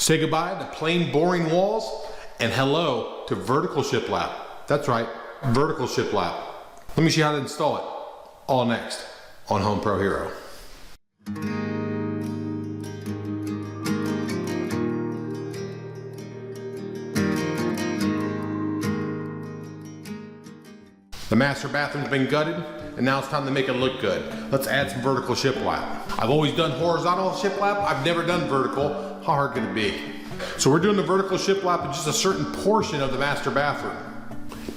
Say goodbye to plain boring walls and hello to vertical shiplap. That's right, vertical shiplap. Let me show you how to install it. All next on Home Pro Hero. The master bathroom's been gutted, and now it's time to make it look good. Let's add some vertical shiplap. I've always done horizontal shiplap. I've never done vertical. How hard can it be? So we're doing the vertical shiplap in just a certain portion of the master bathroom.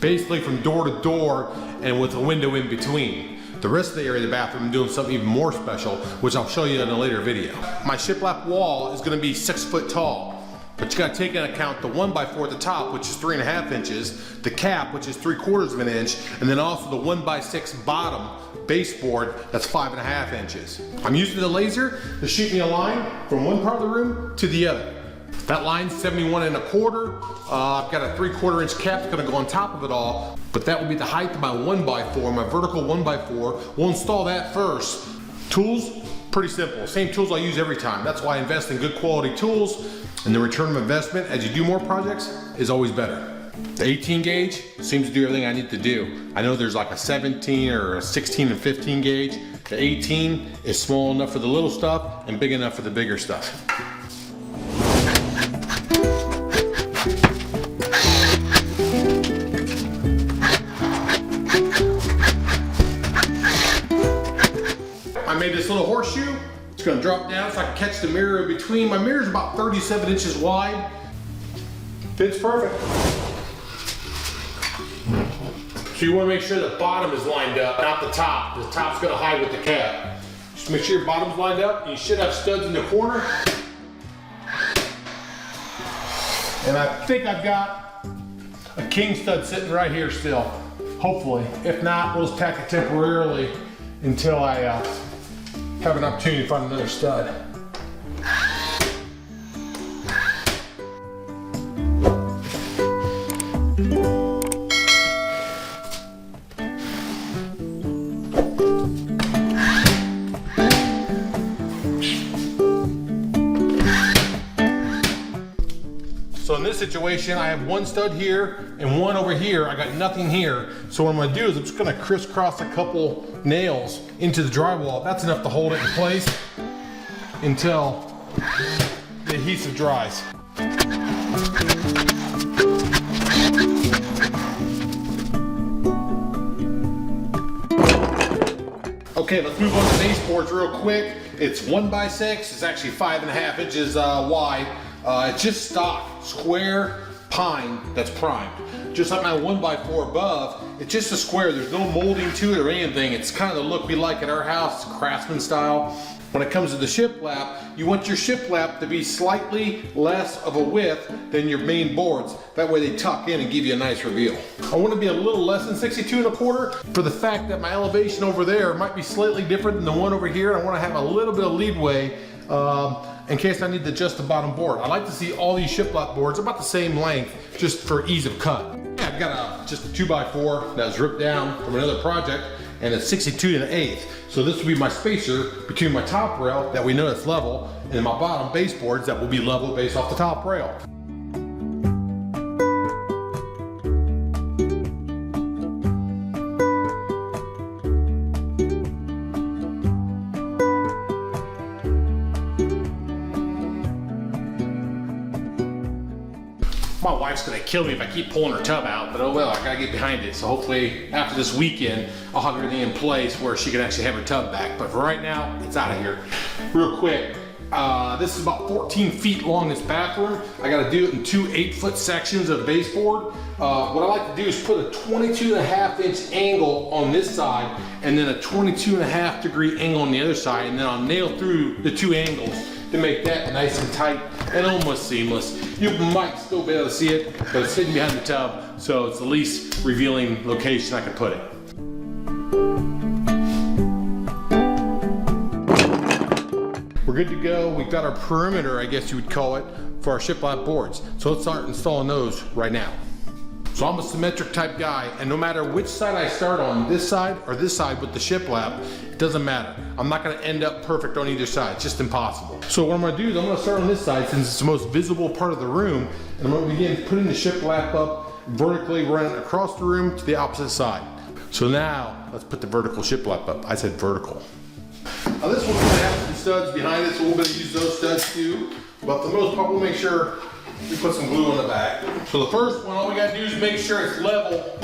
Basically from door to door and with a window in between. The rest of the area of the bathroom, I'm doing something even more special, which I'll show you in a later video. My shiplap wall is gonna be 6 foot tall. But you gotta take into account the 1x4 at the top, which is 3.5 inches, the cap, which is 3/4 of an inch, and then also the 1x6 bottom baseboard, that's 5.5 inches. I'm using the laser to shoot me a line from one part of the room to the other. That line's 71.25. I've got a 3/4 inch cap that's gonna go on top of it all, but that will be the height of my 1x4, my vertical 1x4. We'll install that first. Tools, pretty simple. Same tools I use every time. That's why I invest in good quality tools. And the return of investment as you do more projects is always better. The 18 gauge seems to do everything I need to do. I know there's like a 17 or a 16 and 15 gauge. The 18 is small enough for the little stuff and big enough for the bigger stuff. I made this little horseshoe. It's gonna drop down so I can catch the mirror in between. My mirror's about 37 inches wide. Fits perfect. So you wanna make sure the bottom is lined up, not the top. The top's gonna hide with the cap. Just make sure your bottom's lined up, and you should have studs in the corner. And I think I've got a king stud sitting right here still, hopefully. If not, we'll just tack it temporarily until I have an opportunity to find another stud. So in this situation, I have one stud here and one over here. I got nothing here. So what I'm gonna do is I'm just gonna crisscross a couple nails into the drywall. That's enough to hold it in place until the adhesive dries. Okay, let's move on to baseboards real quick. It's 1x6, it's actually 5.5 inches wide. It's just stock, square pine that's primed. Just like my 1x4 above, it's just a square. There's no molding to it or anything. It's kind of the look we like at our house, craftsman style. When it comes to the shiplap, you want your shiplap to be slightly less of a width than your main boards. That way they tuck in and give you a nice reveal. I want to be a little less than 62.25 for the fact that my elevation over there might be slightly different than the one over here. I want to have a little bit of leadway in case I need to adjust the bottom board. I like to see all these shiplap boards about the same length, just for ease of cut. Yeah, I've got just a 2x4 that was ripped down from another project, and it's 62 1/8. So this will be my spacer between my top rail that we know it's level, and my bottom baseboards that will be level based off the top rail. My wife's gonna kill me if I keep pulling her tub out, but oh well, I gotta get behind it. So hopefully after this weekend, I'll have everything in place where she can actually have her tub back. But for right now, it's out of here. Real quick, this is about 14 feet long, this bathroom. I gotta do it in 2 8-foot sections of baseboard. What I like to do is put a 22.5 inch angle on this side and then a 22.5 degree angle on the other side, and then I'll nail through the 2 angles to make that nice and tight and almost seamless. You might still be able to see it, but it's hidden behind the tub, so it's the least revealing location I can put it. We're good to go. We've got our perimeter, I guess you would call it, for our shiplap boards. So let's start installing those right now. So I'm a symmetric type guy, and no matter which side I start on, this side or this side with the shiplap, it doesn't matter. I'm not gonna end up perfect on either side, it's just impossible. So what I'm gonna do is I'm gonna start on this side since it's the most visible part of the room, and I'm gonna begin putting the shiplap up vertically, running across the room to the opposite side. So now, let's put the vertical shiplap up. I said vertical. Now this one's gonna have some studs behind it, so we're gonna use those studs too. But for the most part, we'll make sure we put some glue on the back. So the first one, all we gotta do is make sure it's level.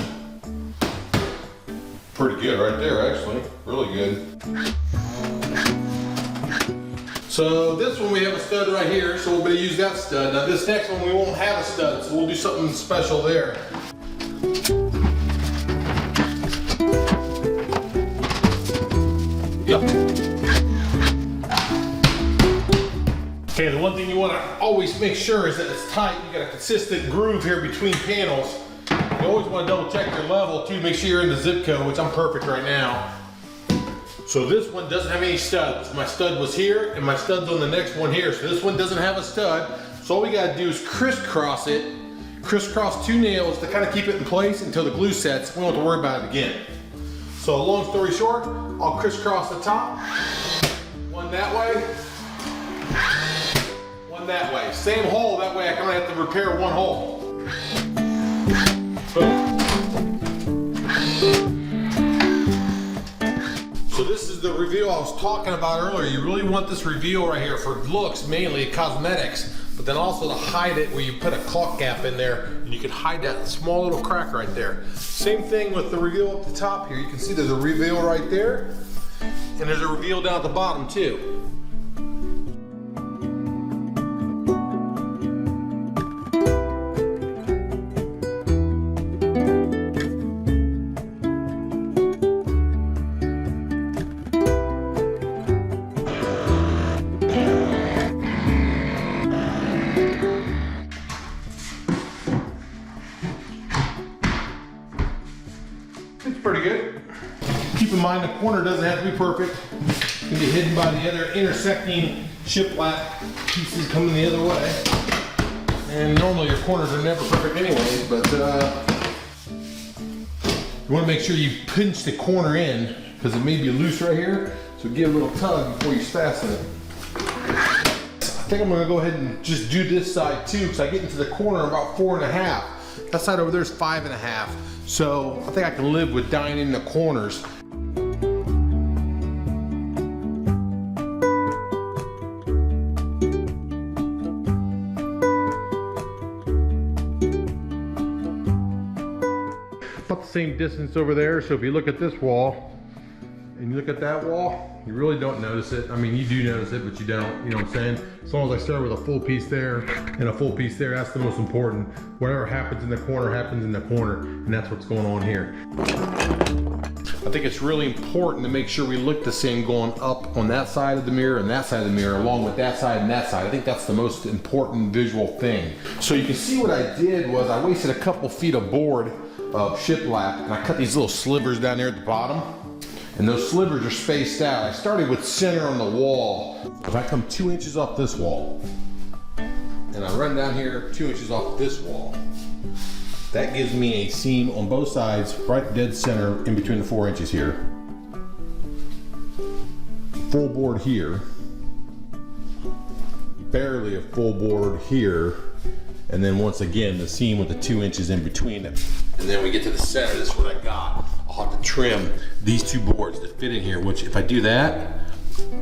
Pretty good right there, actually. Really good. So this one we have a stud right here, so we're gonna use that stud. Now this next one we won't have a stud, so we'll do something special there. Yep. Okay, the one thing you want to always make sure is that it's tight. You got a consistent groove here between panels. You always want to double check your level too. Make sure you're in the zip code, which I'm perfect right now. So this one doesn't have any studs. My stud was here and my stud's on the next one here. So this one doesn't have a stud. So all we got to do is crisscross it. Crisscross 2 nails to kind of keep it in place until the glue sets. We don't have to worry about it again. So long story short, I'll crisscross the top. One that way. That way. Same hole, that way I can only have to repair one hole. Boom. So this is the reveal I was talking about earlier. You really want this reveal right here for looks, mainly cosmetics, but then also to hide it where you put a caulk gap in there and you can hide that small little crack right there. Same thing with the reveal up the top here. You can see there's a reveal right there and there's a reveal down at the bottom too. Pretty good. Keep in mind the corner doesn't have to be perfect. It can be hidden by the other intersecting shiplap pieces coming the other way. And normally your corners are never perfect anyways, but you want to make sure you pinch the corner in because it may be loose right here. So give a little tug before you fasten it. I think I'm going to go ahead and just do this side too because I get into the corner about 4.5. That side over there is 5.5. So I think I can live with dying in the corners. About the same distance over there. So if you look at this wall and you look at that wall, you really don't notice it. I mean, you do notice it, but you don't, you know what I'm saying? As long as I start with a full piece there and a full piece there, that's the most important. Whatever happens in the corner happens in the corner, and that's what's going on here. I think it's really important to make sure we look the same going up on that side of the mirror and that side of the mirror, along with that side and that side. I think that's the most important visual thing. So you can see what I did was I wasted a couple feet of board of shiplap, and I cut these little slivers down there at the bottom. And those slivers are spaced out. I started with center on the wall. If I come 2 inches off this wall, and I run down here 2 inches off this wall, that gives me a seam on both sides, right dead center in between the 4 inches here. Full board here. Barely a full board here. And then once again, the seam with the 2 inches in between it. And then we get to the center, this is what I got. I'll have to trim these 2 boards that fit in here, which if I do that,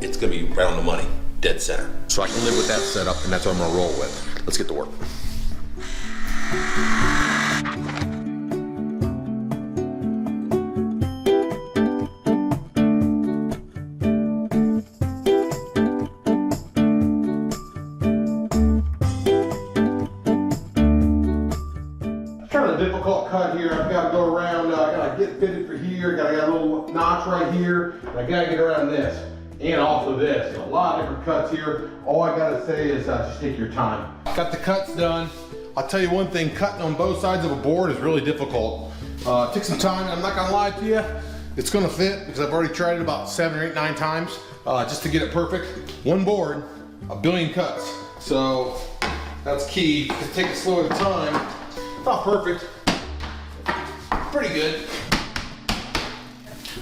it's gonna be right on the money, dead center. So I can live with that setup, and that's what I'm gonna roll with. Let's get to work. Difficult cut here. I've got to go around, I got to get fitted for here, got a little notch right here, and I got to get around this and also this. So a lot of different cuts here. All I got to say is just take your time. Got the cuts done. I'll tell you one thing, cutting on both sides of a board is really difficult. It takes some time, and I'm not going to lie to you, it's going to fit because I've already tried it about 7 or 8, 9 times just to get it perfect. One board, a billion cuts. So that's key. Just take it slow at a time. It's not perfect, Pretty good.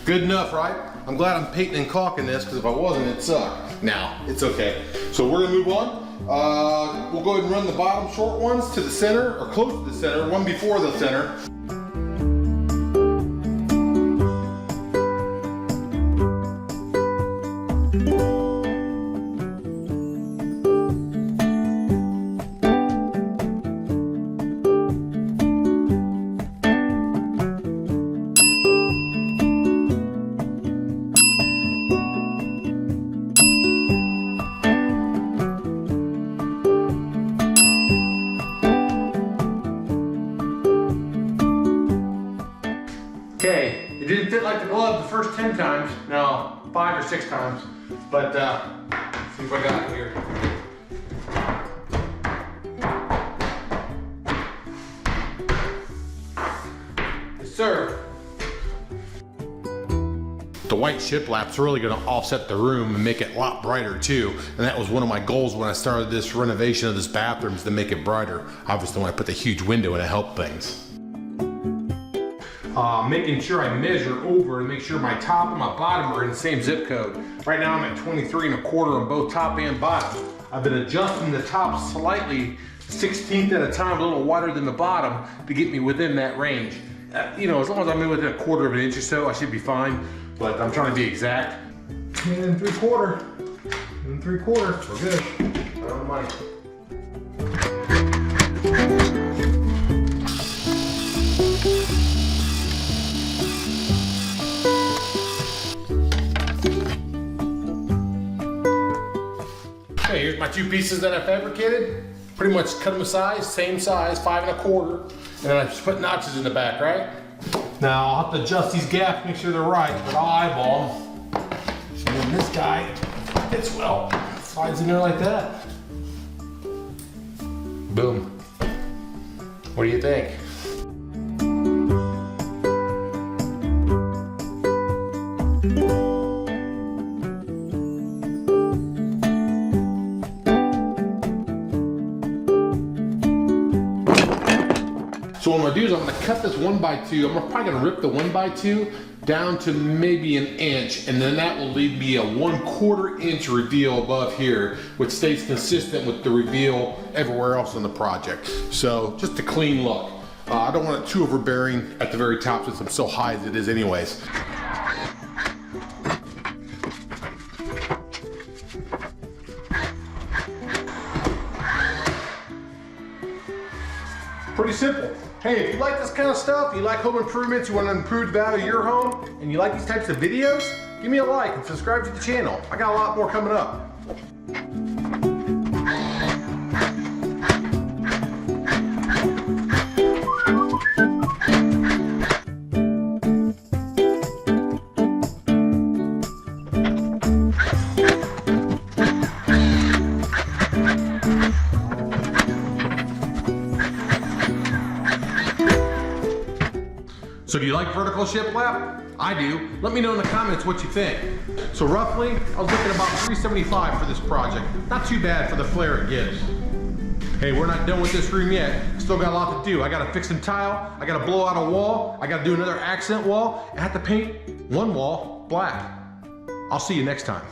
Good enough, right? I'm glad I'm painting and caulking this, because if I wasn't, it'd suck. Now, it's okay. So we're gonna move on. We'll go ahead and run the bottom short ones to the center, or close to the center, one before the center. Okay, it didn't fit like the glove the first 10 times. No, 5 or 6 times. But let's see if I got it here. Yes, sir. The white shiplap's really gonna offset the room and make it a lot brighter too. And that was one of my goals when I started this renovation of this bathroom, is to make it brighter. Obviously when I put the huge window in, it helped things. Making sure I measure over and make sure my top and my bottom are in the same zip code. Right now I'm at 23¼ on both top and bottom. I've been adjusting the top slightly, 1/16 at a time, a little wider than the bottom, to get me within that range. You know, as long as I'm in within 1/4 of an inch or so, I should be fine. But I'm trying to be exact. And 3/4. And 3/4. We're good. Right on the money. Okay, here's my 2 pieces that I fabricated. Pretty much cut them same size, 5 1/4. And then I just put notches in the back, right? Now I'll have to adjust these gaps, make sure they're right, but I'll eyeball them. And then this guy fits well, slides in there like that. Boom. What do you think? So what I'm gonna do is I'm gonna cut this 1x2. I'm probably gonna rip the 1x2 down to maybe 1 inch, and then that will leave me a 1/4 inch reveal above here, which stays consistent with the reveal everywhere else in the project. So just a clean look. I don't want it too overbearing at the very top since I'm so high as it is anyways. Pretty simple. Hey, if you like this kind of stuff, you like home improvements, you want to improve the value of your home, and you like these types of videos, give me a like and subscribe to the channel. I got a lot more coming up. So do you like vertical shiplap? I do. Let me know in the comments what you think. So roughly, I was looking about $375 for this project. Not too bad for the flare it gives. Hey, we're not done with this room yet. Still got a lot to do. I gotta fix some tile, I gotta blow out a wall, I gotta do another accent wall, and I have to paint one wall black. I'll see you next time.